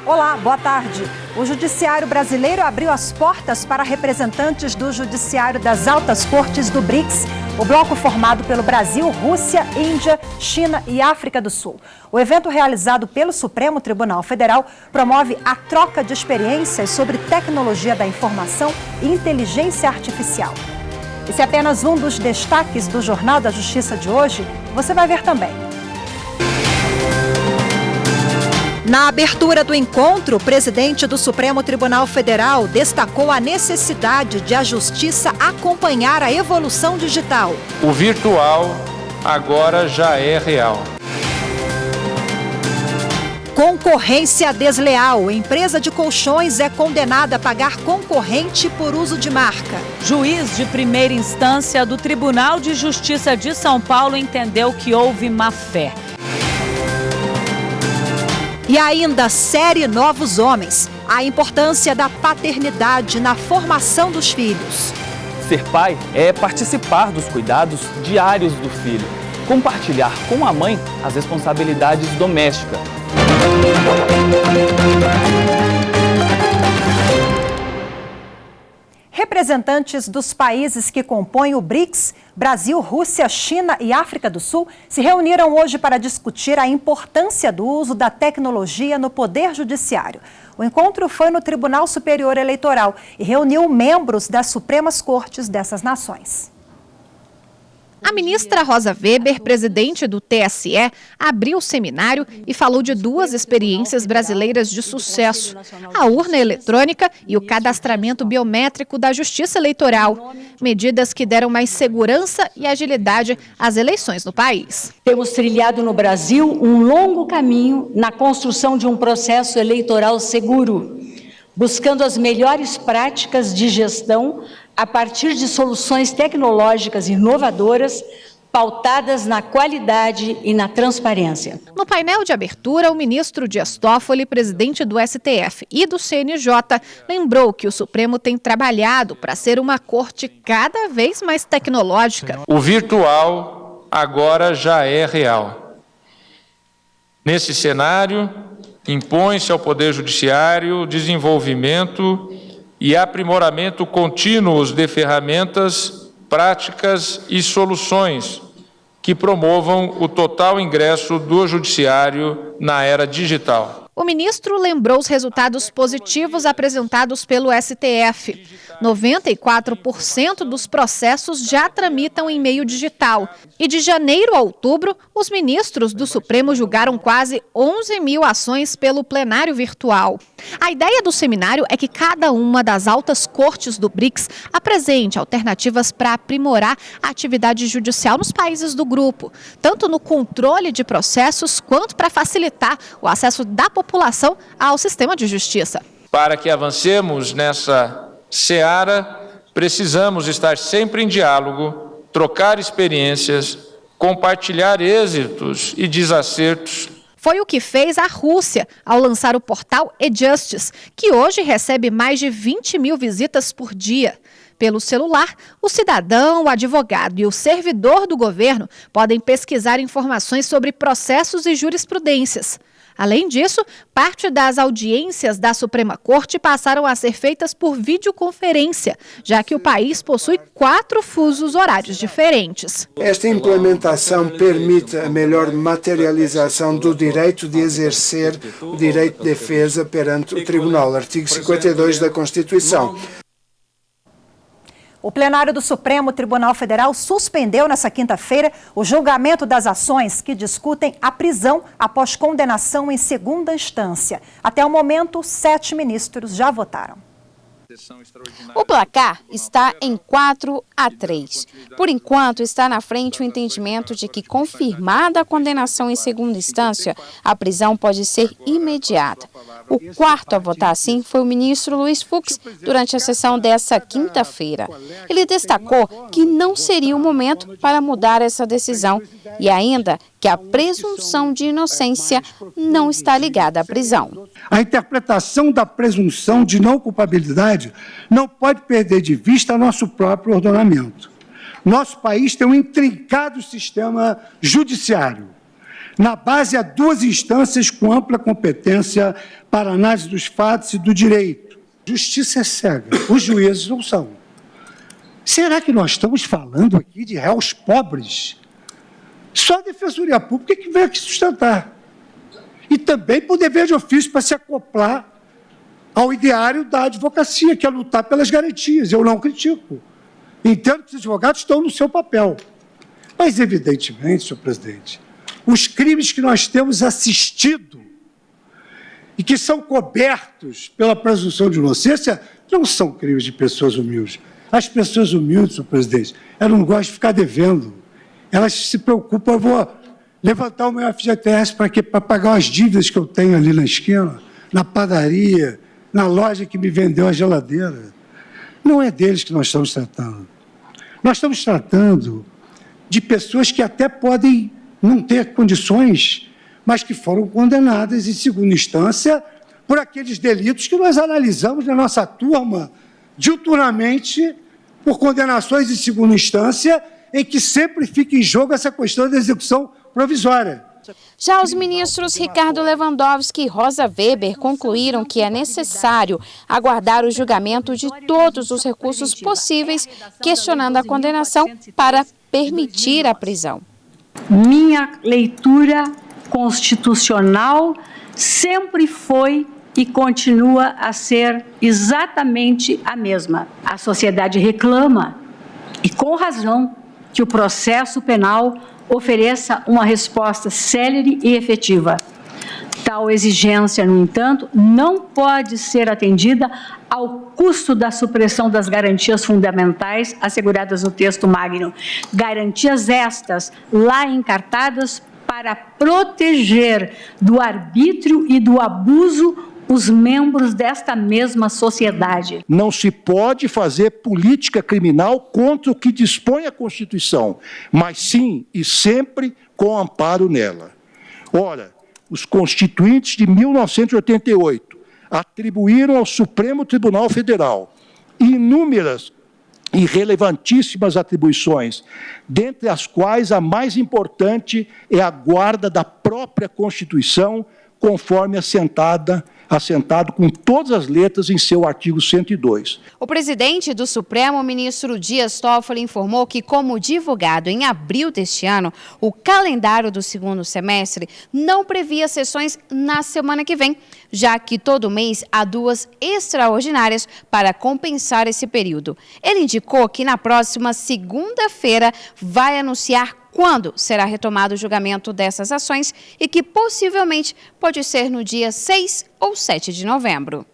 Olá, boa tarde. O Judiciário brasileiro abriu as portas para representantes do Judiciário das Altas Cortes do BRICS, o bloco formado pelo Brasil, Rússia, Índia, China e África do Sul. O evento realizado pelo Supremo Tribunal Federal promove a troca de experiências sobre tecnologia da informação e inteligência artificial. Esse é apenas um dos destaques do Jornal da Justiça de hoje. Você vai ver também. Na abertura do encontro, o presidente do Supremo Tribunal Federal destacou a necessidade de a Justiça acompanhar a evolução digital. O virtual agora já é real. Concorrência desleal. Empresa de colchões é condenada a pagar concorrente por uso de marca. Juiz de primeira instância do Tribunal de Justiça de São Paulo entendeu que houve má-fé. E ainda série Novos Homens, a importância da paternidade na formação dos filhos. Ser pai é participar dos cuidados diários do filho, compartilhar com a mãe as responsabilidades domésticas. Representantes dos países que compõem o BRICS, Brasil, Rússia, China e África do Sul, se reuniram hoje para discutir a importância do uso da tecnologia no Poder Judiciário. O encontro foi no Tribunal Superior Eleitoral e reuniu membros das Supremas Cortes dessas nações. A ministra Rosa Weber, presidente do TSE, abriu o seminário e falou de duas experiências brasileiras de sucesso: a urna eletrônica e o cadastramento biométrico da Justiça Eleitoral, medidas que deram mais segurança e agilidade às eleições no país. Temos trilhado no Brasil um longo caminho na construção de um processo eleitoral seguro, buscando as melhores práticas de gestão a partir de soluções tecnológicas inovadoras, pautadas na qualidade e na transparência. No painel de abertura, o ministro Dias Toffoli, presidente do STF e do CNJ, lembrou que o Supremo tem trabalhado para ser uma corte cada vez mais tecnológica. O virtual agora já é real. Nesse cenário, impõe-se ao Poder Judiciário o desenvolvimento e aprimoramento contínuos de ferramentas, práticas e soluções que promovam o total ingresso do Judiciário na era digital. O ministro lembrou os resultados positivos apresentados pelo STF. 94% dos processos já tramitam em meio digital. E de janeiro a outubro, os ministros do Supremo julgaram quase 11 mil ações pelo plenário virtual. A ideia do seminário é que cada uma das altas cortes do BRICS apresente alternativas para aprimorar a atividade judicial nos países do grupo, tanto no controle de processos quanto para facilitar o acesso da população ao sistema de justiça. Para que avancemos nessa seara, precisamos estar sempre em diálogo, trocar experiências, compartilhar êxitos e desacertos. Foi o que fez a Rússia ao lançar o portal E-Justice, que hoje recebe mais de 20 mil visitas por dia. Pelo celular, o cidadão, o advogado e o servidor do governo podem pesquisar informações sobre processos e jurisprudências. Além disso, parte das audiências da Suprema Corte passaram a ser feitas por videoconferência, já que o país possui 4 fusos horários diferentes. Esta implementação permite a melhor materialização do direito de exercer o direito de defesa perante o Tribunal, artigo 52 da Constituição. O plenário do Supremo Tribunal Federal suspendeu nesta quinta-feira o julgamento das ações que discutem a prisão após condenação em segunda instância. Até o momento, 7 ministros já votaram. O placar está em 4-3. Por enquanto, está na frente o entendimento de que, confirmada a condenação em segunda instância, a prisão pode ser imediata. O quarto a votar assim foi o ministro Luiz Fux, durante a sessão dessa quinta-feira. Ele destacou que não seria o momento para mudar essa decisão e ainda que a presunção de inocência não está ligada à prisão. A interpretação da presunção de não culpabilidade sociedade não pode perder de vista nosso próprio ordenamento. Nosso país tem um intrincado sistema judiciário. Na base, há 2 instâncias com ampla competência para análise dos fatos e do direito. Justiça é cega, os juízes não são. Será que nós estamos falando aqui de réus pobres? Só a Defensoria Pública que veio aqui sustentar. E também por dever de ofício para se acoplar ao ideário da advocacia, que é lutar pelas garantias. Eu não critico. Entendo que os advogados estão no seu papel. Mas, evidentemente, senhor presidente, os crimes que nós temos assistido e que são cobertos pela presunção de inocência não são crimes de pessoas humildes. As pessoas humildes, senhor presidente, elas não gostam de ficar devendo. Elas se preocupam, eu vou levantar o meu FGTS para pagar as dívidas que eu tenho ali na esquina, na padaria, na loja que me vendeu a geladeira. Não é deles que nós estamos tratando. Nós estamos tratando de pessoas que até podem não ter condições, mas que foram condenadas em segunda instância por aqueles delitos que nós analisamos na nossa turma diuturnamente por condenações em segunda instância, em que sempre fica em jogo essa questão da execução provisória. Já os ministros Ricardo Lewandowski e Rosa Weber concluíram que é necessário aguardar o julgamento de todos os recursos possíveis, questionando a condenação para permitir a prisão. Minha leitura constitucional sempre foi e continua a ser exatamente a mesma. A sociedade reclama, e com razão, que o processo penal ofereça uma resposta célere e efetiva. Tal exigência, no entanto, não pode ser atendida ao custo da supressão das garantias fundamentais asseguradas no texto magno. Garantias estas lá encartadas para proteger do arbítrio e do abuso os membros desta mesma sociedade. Não se pode fazer política criminal contra o que dispõe a Constituição, mas sim e sempre com amparo nela. Ora, os constituintes de 1988 atribuíram ao Supremo Tribunal Federal inúmeras e relevantíssimas atribuições, dentre as quais a mais importante é a guarda da própria Constituição, conforme assentado com todas as letras em seu artigo 102. O presidente do Supremo, ministro Dias Toffoli, informou que, como divulgado em abril deste ano, o calendário do segundo semestre não previa sessões na semana que vem, já que todo mês há 2 extraordinárias para compensar esse período. Ele indicou que na próxima segunda-feira vai anunciar quando será retomado o julgamento dessas ações e que possivelmente pode ser no dia 6 ou 7 de novembro.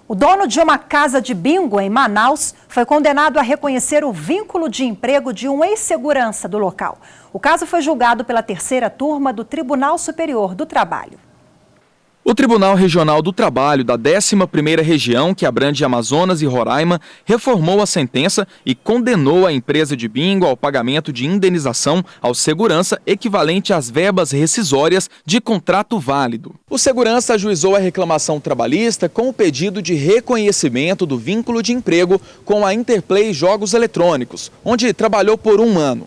O dono de uma casa de bingo em Manaus foi condenado a reconhecer o vínculo de emprego de um ex-segurança do local. O caso foi julgado pela 3ª turma do Tribunal Superior do Trabalho. O Tribunal Regional do Trabalho da 11ª Região, que abrange Amazonas e Roraima, reformou a sentença e condenou a empresa de bingo ao pagamento de indenização ao segurança equivalente às verbas rescisórias de contrato válido. O segurança ajuizou a reclamação trabalhista com o pedido de reconhecimento do vínculo de emprego com a Interplay Jogos Eletrônicos, onde trabalhou por 1 ano.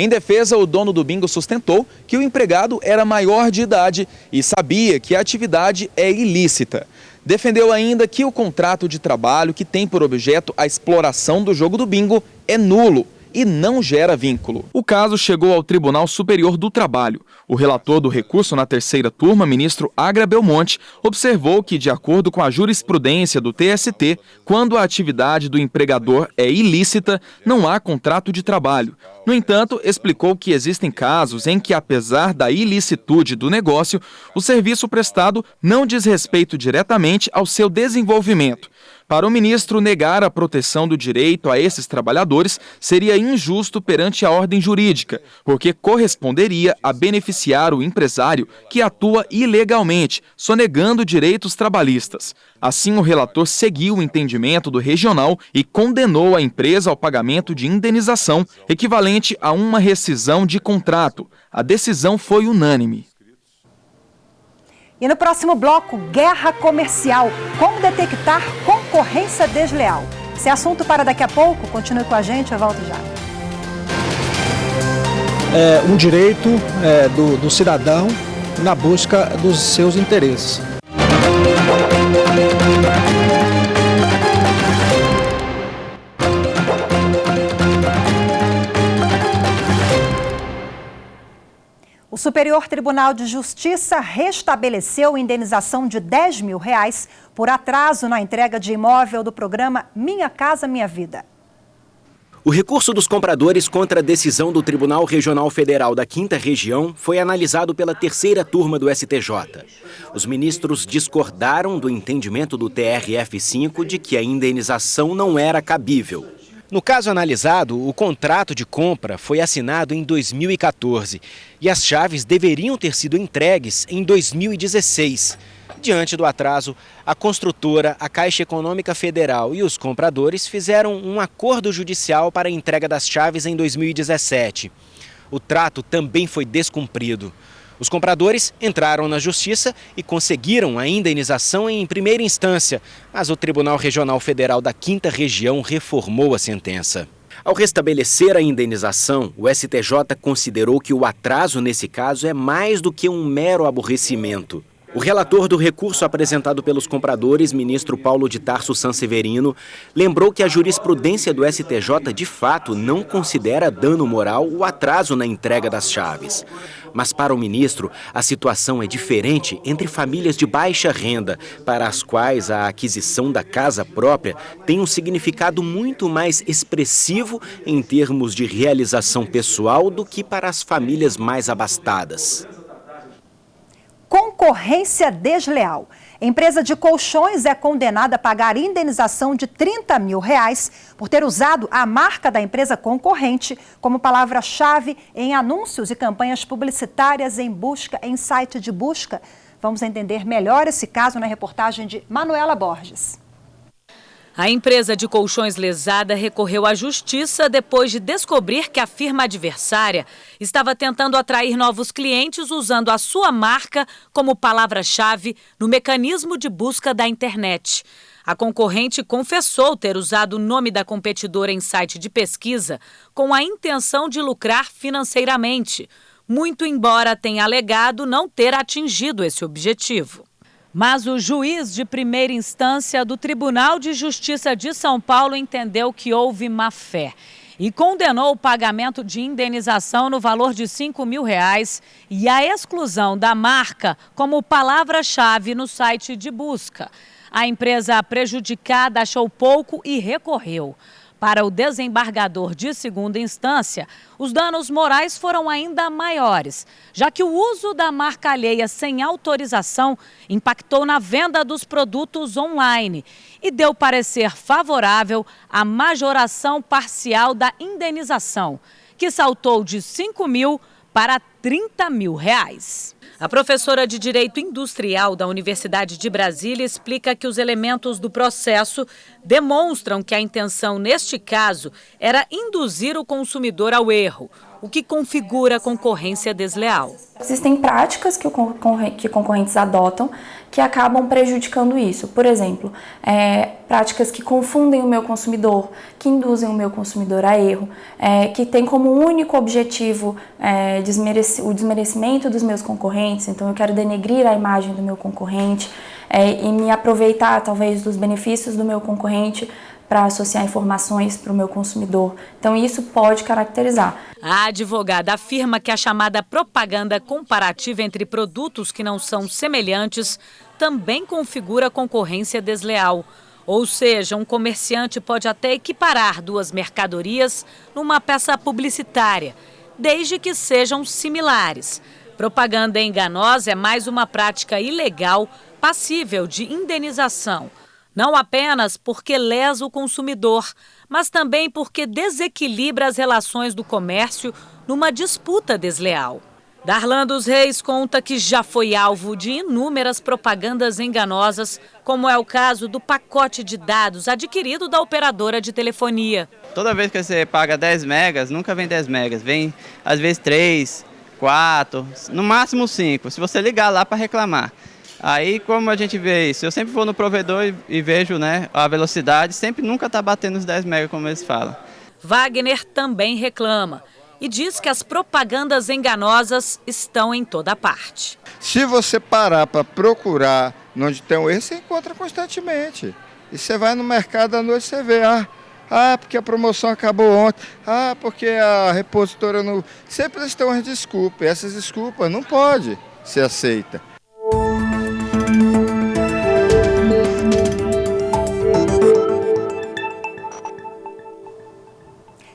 Em defesa, o dono do bingo sustentou que o empregado era maior de idade e sabia que a atividade é ilícita. Defendeu ainda que o contrato de trabalho que tem por objeto a exploração do jogo do bingo é nulo e não gera vínculo. O caso chegou ao Tribunal Superior do Trabalho. O relator do recurso na 3ª turma, ministro Agra Belmonte, observou que, de acordo com a jurisprudência do TST, quando a atividade do empregador é ilícita, não há contrato de trabalho. No entanto, explicou que existem casos em que, apesar da ilicitude do negócio, o serviço prestado não diz respeito diretamente ao seu desenvolvimento. Para o ministro, negar a proteção do direito a esses trabalhadores seria injusto perante a ordem jurídica, porque corresponderia a beneficiar o empresário que atua ilegalmente, sonegando direitos trabalhistas. Assim, o relator seguiu o entendimento do regional e condenou a empresa ao pagamento de indenização, equivalente a uma rescisão de contrato. A decisão foi unânime. E no próximo bloco, guerra comercial. Como detectar concorrência desleal. Esse assunto para daqui a pouco. Continue com a gente, eu volto já. É um direito do cidadão na busca dos seus interesses. O Superior Tribunal de Justiça restabeleceu indenização de R$10 mil por atraso na entrega de imóvel do programa Minha Casa Minha Vida. O recurso dos compradores contra a decisão do Tribunal Regional Federal da 5ª Região foi analisado pela 3ª turma do STJ. Os ministros discordaram do entendimento do TRF5 de que a indenização não era cabível. No caso analisado, o contrato de compra foi assinado em 2014 e as chaves deveriam ter sido entregues em 2016. Diante do atraso, a construtora, a Caixa Econômica Federal e os compradores fizeram um acordo judicial para a entrega das chaves em 2017. O trato também foi descumprido. Os compradores entraram na justiça e conseguiram a indenização em primeira instância, mas o Tribunal Regional Federal da 5ª Região reformou a sentença. Ao restabelecer a indenização, o STJ considerou que o atraso nesse caso é mais do que um mero aborrecimento. O relator do recurso apresentado pelos compradores, ministro Paulo de Tarso Sanseverino, lembrou que a jurisprudência do STJ de fato não considera dano moral o atraso na entrega das chaves. Mas para o ministro, a situação é diferente entre famílias de baixa renda, para as quais a aquisição da casa própria tem um significado muito mais expressivo em termos de realização pessoal do que para as famílias mais abastadas. Concorrência desleal. Empresa de colchões é condenada a pagar indenização de R$30 mil por ter usado a marca da empresa concorrente como palavra-chave em anúncios e campanhas publicitárias em site de busca. Vamos entender melhor esse caso na reportagem de Manuela Borges. A empresa de colchões lesada recorreu à justiça depois de descobrir que a firma adversária estava tentando atrair novos clientes usando a sua marca como palavra-chave no mecanismo de busca da internet. A concorrente confessou ter usado o nome da competidora em site de pesquisa com a intenção de lucrar financeiramente, muito embora tenha alegado não ter atingido esse objetivo. Mas o juiz de primeira instância do Tribunal de Justiça de São Paulo entendeu que houve má-fé e condenou o pagamento de indenização no valor de R$5 mil e a exclusão da marca como palavra-chave no site de busca. A empresa prejudicada achou pouco e recorreu. Para o desembargador de segunda instância, os danos morais foram ainda maiores, já que o uso da marca alheia sem autorização impactou na venda dos produtos online e deu parecer favorável à majoração parcial da indenização, que saltou de R$5 mil para R$30 mil. A professora de Direito Industrial da Universidade de Brasília explica que os elementos do processo demonstram que a intenção, neste caso, era induzir o consumidor ao erro, o que configura concorrência desleal. Existem práticas que concorrentes adotam que acabam prejudicando isso. Por exemplo, práticas que confundem o meu consumidor, que induzem o meu consumidor a erro, que tem como único objetivo o desmerecimento dos meus concorrentes. Então, eu quero denegrir a imagem do meu concorrente e me aproveitar, talvez, dos benefícios do meu concorrente para associar informações para o meu consumidor. Então, isso pode caracterizar. A advogada afirma que a chamada propaganda comparativa entre produtos que não são semelhantes também configura concorrência desleal. Ou seja, um comerciante pode até equiparar duas mercadorias numa peça publicitária, desde que sejam similares. Propaganda enganosa é mais uma prática ilegal passível de indenização. Não apenas porque lesa o consumidor, mas também porque desequilibra as relações do comércio numa disputa desleal. Darlan dos Reis conta que já foi alvo de inúmeras propagandas enganosas, como é o caso do pacote de dados adquirido da operadora de telefonia. Toda vez que você paga 10 megas, nunca vem 10 megas, vem às vezes 3, 4, no máximo 5, se você ligar lá para reclamar. Aí, como a gente vê isso? Eu sempre vou no provedor e vejo, né, a velocidade, sempre nunca está batendo os 10 megas, como eles falam. Wagner também reclama e diz que as propagandas enganosas estão em toda parte. Se você parar para procurar onde tem um erro, você encontra constantemente. E você vai no mercado à noite, você vê, porque a promoção acabou ontem, porque a repositora não... Sempre eles estão as desculpas, e essas desculpas não podem ser aceitas.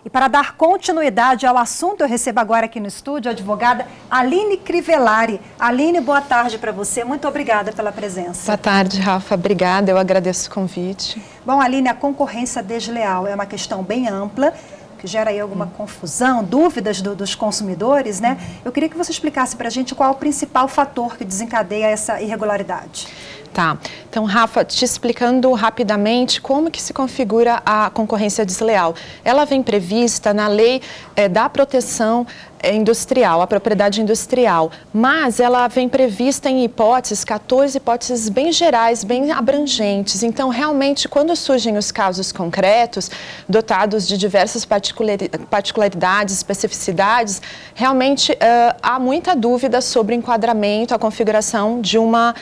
E para dar continuidade ao assunto, eu recebo agora aqui no estúdio a advogada Aline Crivellari. Aline, boa tarde para você. Muito obrigada pela presença. Boa tarde, Rafa. Obrigada. Eu agradeço o convite. Bom, Aline, a concorrência desleal é uma questão bem ampla, que gera aí alguma confusão, dúvidas dos consumidores, né? Eu queria que você explicasse para a gente qual é o principal fator que desencadeia essa irregularidade. Tá. Então, Rafa, te explicando rapidamente como que se configura a concorrência desleal. Ela vem prevista na Lei da Proteção Industrial, a propriedade industrial, mas ela vem prevista em 14 hipóteses bem gerais, bem abrangentes. Então, realmente, quando surgem os casos concretos, dotados de diversas particularidades, especificidades, realmente há muita dúvida sobre o enquadramento, a configuração de uma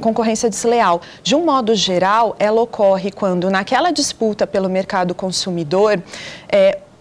concorrência desleal. De um modo geral, ela ocorre quando, naquela disputa pelo mercado consumidor,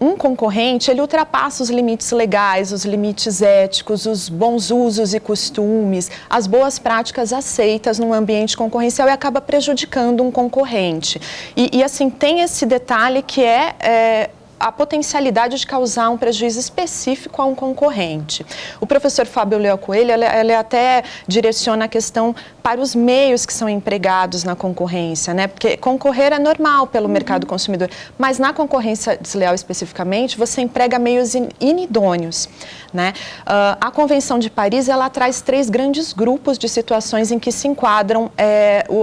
um concorrente, ele ultrapassa os limites legais, os limites éticos, os bons usos e costumes, as boas práticas aceitas no ambiente concorrencial e acaba prejudicando um concorrente. E assim, tem esse detalhe que é a potencialidade de causar um prejuízo específico a um concorrente. O professor Fábio Leal Coelho, ele até direciona a questão para os meios que são empregados na concorrência, né? Porque concorrer é normal pelo mercado consumidor, mas na concorrência desleal especificamente, você emprega meios inidôneos, né? A Convenção de Paris, ela traz 3 grandes grupos de situações em que se enquadram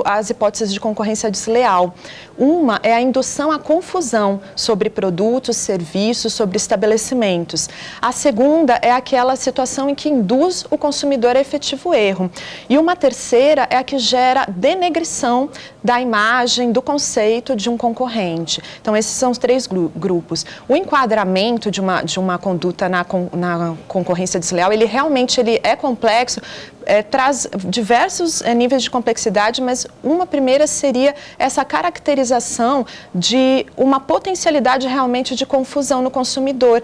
as hipóteses de concorrência desleal. Uma é a indução à confusão sobre produtos, serviços, sobre estabelecimentos. A segunda é aquela situação em que induz o consumidor a efetivo erro. E uma terceira é a que gera denegrição da imagem, do conceito de um concorrente. Então, esses são os 3 grupos. O enquadramento de uma conduta na concorrência desleal, ele realmente é complexo, traz diversos níveis de complexidade, mas uma primeira seria essa caracterização de uma potencialidade realmente de confusão no consumidor.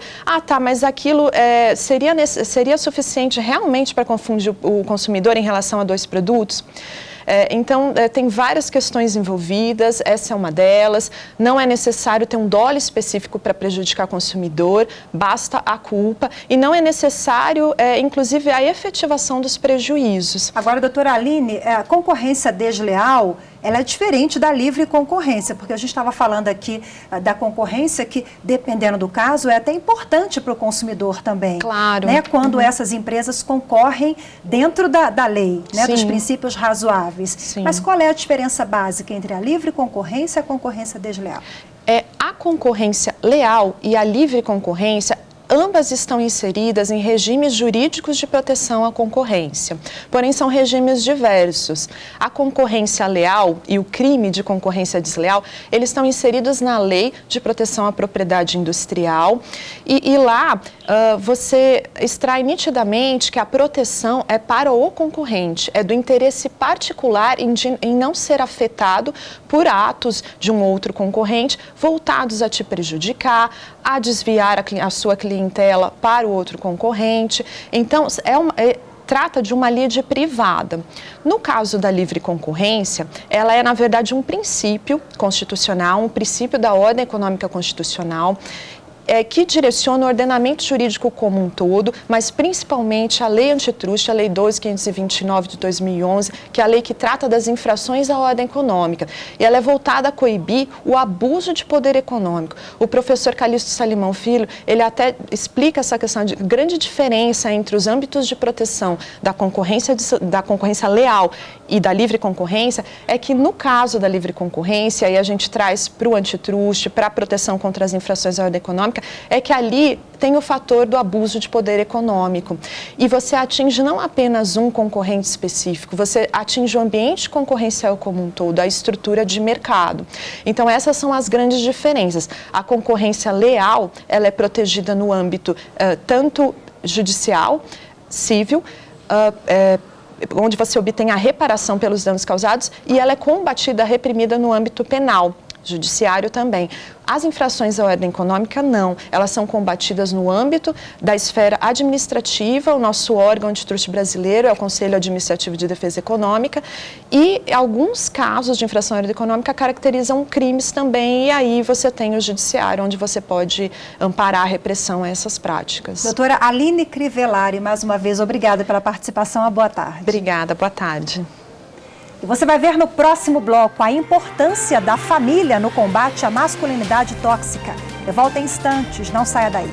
Mas aquilo seria suficiente realmente para confundir o consumidor em relação a 2 produtos? Então, tem várias questões envolvidas, essa é uma delas. Não é necessário ter um dolo específico para prejudicar o consumidor, basta a culpa. E não é necessário, inclusive, a efetivação dos prejuízos. Agora, doutora Aline, a concorrência desleal, ela é diferente da livre concorrência, porque a gente estava falando aqui da concorrência que, dependendo do caso, é até importante para o consumidor também. Claro. Né? Quando essas empresas concorrem dentro da lei, né? Dos princípios razoáveis. Sim. Mas qual é a diferença básica entre a livre concorrência e a concorrência desleal? A concorrência leal e a livre concorrência, ambas estão inseridas em regimes jurídicos de proteção à concorrência, porém são regimes diversos. A concorrência leal e o crime de concorrência desleal, eles estão inseridos na Lei de Proteção à Propriedade Industrial e lá você extrai nitidamente que a proteção é para o concorrente, é do interesse particular em não ser afetado por atos de um outro concorrente voltados a te prejudicar, a desviar a sua clientela para o outro concorrente. Então, trata de uma lide privada. No caso da livre concorrência, ela é, na verdade, um princípio constitucional, um princípio da ordem econômica constitucional, que direciona o ordenamento jurídico como um todo, mas principalmente a Lei Antitruste, a Lei 12.529 de 2011, que é a lei que trata das infrações à ordem econômica. E ela é voltada a coibir o abuso de poder econômico. O professor Calixto Salimão Filho, ele até explica essa questão de grande diferença entre os âmbitos de proteção da concorrência leal e da livre concorrência, é que no caso da livre concorrência, aí a gente traz para o antitruste, para a proteção contra as infrações à ordem econômica, econômica, é que ali tem o fator do abuso de poder econômico. E você atinge não apenas um concorrente específico, você atinge o ambiente concorrencial como um todo, a estrutura de mercado. Então, essas são as grandes diferenças. A concorrência leal, ela é protegida no âmbito tanto judicial, civil, onde você obtém a reparação pelos danos causados, e ela é combatida, reprimida no âmbito penal, judiciário também. As infrações à ordem econômica, não. Elas são combatidas no âmbito da esfera administrativa. O nosso órgão antitruste brasileiro é o Conselho Administrativo de Defesa Econômica, e alguns casos de infração à ordem econômica caracterizam crimes também, e aí você tem o judiciário, onde você pode amparar a repressão a essas práticas. Doutora Aline Crivellari, mais uma vez, obrigada pela participação. Boa tarde. Obrigada, boa tarde. E você vai ver no próximo bloco a importância da família no combate à masculinidade tóxica. Eu volto em instantes, não saia daí.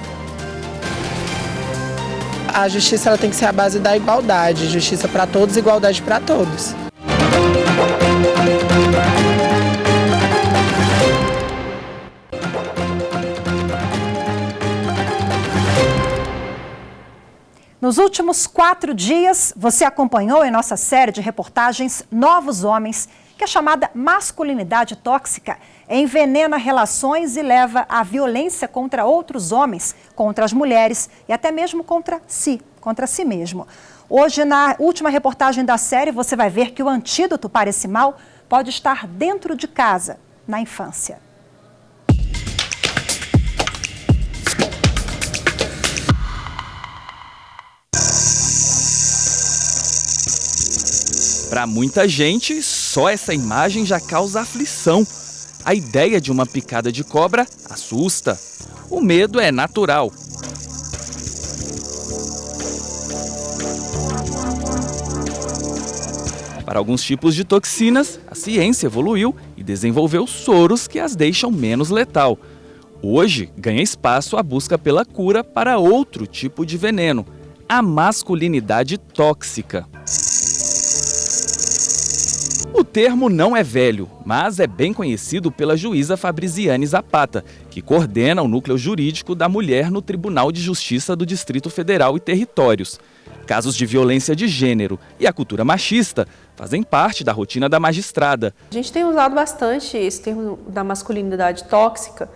A justiça ela tem que ser a base da igualdade, justiça para todos, igualdade para todos. Nos últimos 4 dias, você acompanhou em nossa série de reportagens Novos Homens, que a chamada masculinidade tóxica envenena relações e leva à violência contra outros homens, contra as mulheres e até mesmo contra si mesmo. Hoje, na última reportagem da série, você vai ver que o antídoto para esse mal pode estar dentro de casa, na infância. Para muita gente, só essa imagem já causa aflição. A ideia de uma picada de cobra assusta. O medo é natural. Para alguns tipos de toxinas, a ciência evoluiu e desenvolveu soros que as deixam menos letal. Hoje, ganha espaço a busca pela cura para outro tipo de veneno, a masculinidade tóxica. O termo não é velho, mas é bem conhecido pela juíza Fabriciane Zapata, que coordena o núcleo jurídico da mulher no Tribunal de Justiça do Distrito Federal e Territórios. Casos de violência de gênero e a cultura machista fazem parte da rotina da magistrada. A gente tem usado bastante esse termo da masculinidade tóxica,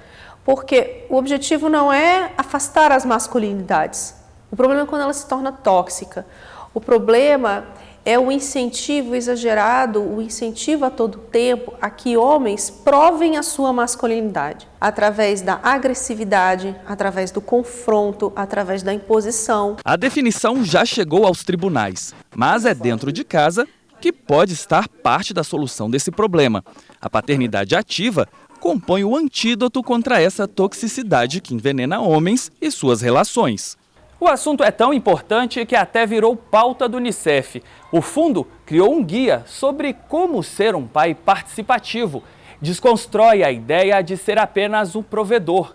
porque o objetivo não é afastar as masculinidades. O problema é quando ela se torna tóxica. O problema é o incentivo exagerado, o incentivo a todo tempo a que homens provem a sua masculinidade através da agressividade, através do confronto, através da imposição. A definição já chegou aos tribunais, mas é dentro de casa que pode estar parte da solução desse problema. A paternidade ativa compõe o antídoto contra essa toxicidade que envenena homens e suas relações. O assunto é tão importante que até virou pauta do Unicef. O fundo criou um guia sobre como ser um pai participativo. Desconstrói a ideia de ser apenas um provedor.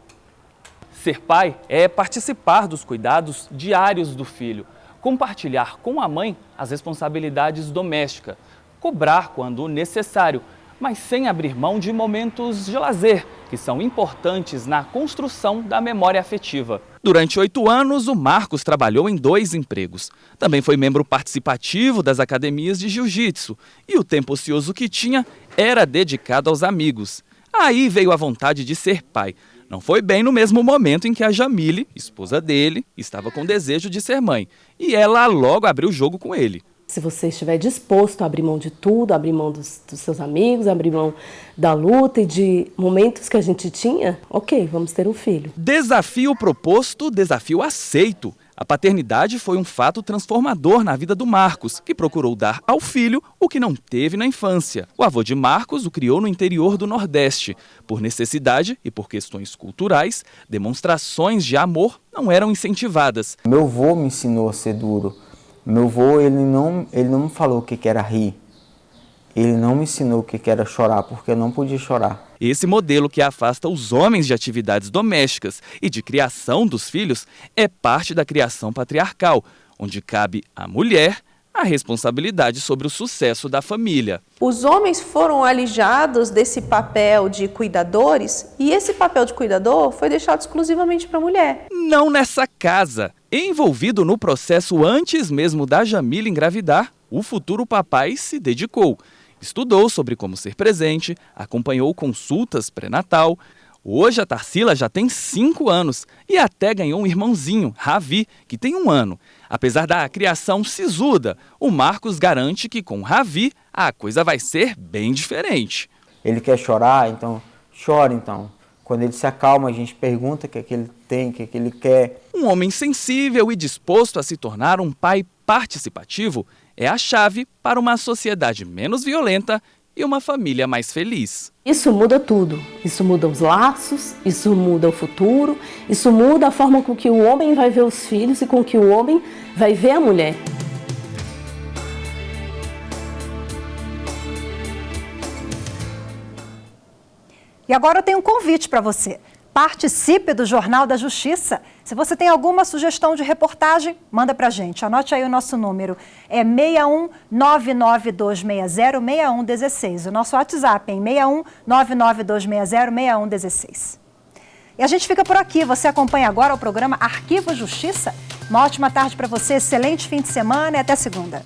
Ser pai é participar dos cuidados diários do filho, compartilhar com a mãe as responsabilidades domésticas, cobrar quando necessário, mas sem abrir mão de momentos de lazer, que são importantes na construção da memória afetiva. Durante 8 anos, o Marcos trabalhou em 2 empregos. Também foi membro participativo das academias de jiu-jitsu e o tempo ocioso que tinha era dedicado aos amigos. Aí veio a vontade de ser pai. Não foi bem no mesmo momento em que a Jamile, esposa dele, estava com desejo de ser mãe. E ela logo abriu o jogo com ele. Se você estiver disposto a abrir mão de tudo, abrir mão dos seus amigos, abrir mão da luta e de momentos que a gente tinha, ok, vamos ter um filho. Desafio proposto, desafio aceito. A paternidade foi um fato transformador na vida do Marcos, que procurou dar ao filho o que não teve na infância. O avô de Marcos o criou no interior do Nordeste. Por necessidade e por questões culturais, demonstrações de amor não eram incentivadas. Meu avô me ensinou a ser duro. Meu avô, ele não me falou o que era rir. Ele não me ensinou o que era chorar, porque eu não podia chorar. Esse modelo que afasta os homens de atividades domésticas e de criação dos filhos é parte da criação patriarcal, onde cabe à mulher a responsabilidade sobre o sucesso da família. Os homens foram alijados desse papel de cuidadores e esse papel de cuidador foi deixado exclusivamente para a mulher. Não nessa casa. Envolvido no processo antes mesmo da Jamila engravidar, o futuro papai se dedicou. Estudou sobre como ser presente, acompanhou consultas pré-natal. Hoje a Tarsila já tem 5 anos e até ganhou um irmãozinho, Ravi, que tem 1 ano. Apesar da criação sisuda, o Marcos garante que com Ravi a coisa vai ser bem diferente. Ele quer chorar, então chora então. Quando ele se acalma, a gente pergunta o que é que ele tem, o que é que ele quer. Um homem sensível e disposto a se tornar um pai participativo é a chave para uma sociedade menos violenta e uma família mais feliz. Isso muda tudo. Isso muda os laços, isso muda o futuro, isso muda a forma com que o homem vai ver os filhos e com que o homem vai ver a mulher. E agora eu tenho um convite para você. Participe do Jornal da Justiça. Se você tem alguma sugestão de reportagem, manda para a gente. Anote aí o nosso número. É 61992606116. O nosso WhatsApp é 61992606116. E a gente fica por aqui. Você acompanha agora o programa Arquivo Justiça. Uma ótima tarde para você, excelente fim de semana e até segunda.